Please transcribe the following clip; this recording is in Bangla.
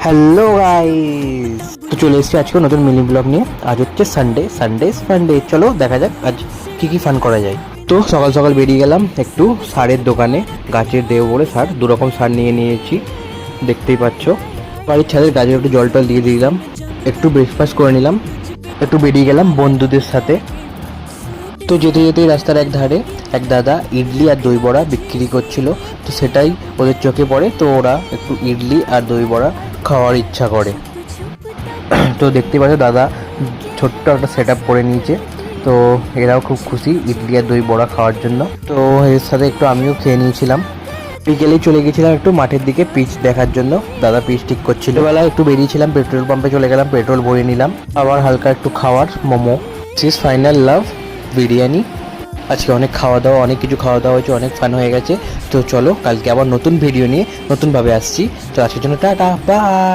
হ্যালো গাইস, তো চলে এসেছি আজকে নতুন মিনি ব্লগ নিয়ে। আজ হচ্ছে সানডে। চলো দেখা যাক আজ কি ফান করা যায়। তো সকাল সকাল বেরিয়ে গেলাম একটু সারের দোকানে। গাছের দেব বলে সার, দুরকম সার নিয়েছি, দেখতেই পাচ্ছ। বাড়ির ছাদের গাছের একটু জল টল দিয়ে দিলাম, একটু ব্রেকফাস্ট করে নিলাম, একটু বেরিয়ে গেলাম বন্ধুদের সাথে। তো যেতে যেতেই রাস্তার এক ধারে এক দাদা ইডলি আর দই বড়া বিক্রি করছিল। তো সেটাই ওদের চোখে পড়ে, তো ওরা একটু ইডলি আর দই বড়া খাওয়ার ইচ্ছা করে। তো দেখতে পাচ্ছ দাদা ছোট্ট একটা সেট আপ করে নিয়েছে। তো এরাও খুব খুশি ইডলি আর দই বড়া খাওয়ার জন্য। তো এর সাথে একটু আমিও খেয়ে নিয়েছিলাম। বিকেলেই চলে গেছিলাম একটু মাঠের দিকে পিচ দেখার জন্য, দাদা পিচ ঠিক করছিল। বেলা একটু বেরিয়েছিলাম, পেট্রোল পাম্পে চলে গেলাম, পেট্রোল ভরে নিলাম। আবার হালকা একটু খাওয়ার মোমো, দিস ফাইনাল লাভ বিরিয়ানি। আজকে অনেক খাওয়া দাওয়া, অনেক কিছু খাওয়া দাওয়া হয়েছে, অনেক ফান হয়ে গেছে। তো চলো কালকে আবার নতুন ভিডিও নিয়ে নতুনভাবে আসছি। তো আজকের জন্য টাটা, বাই।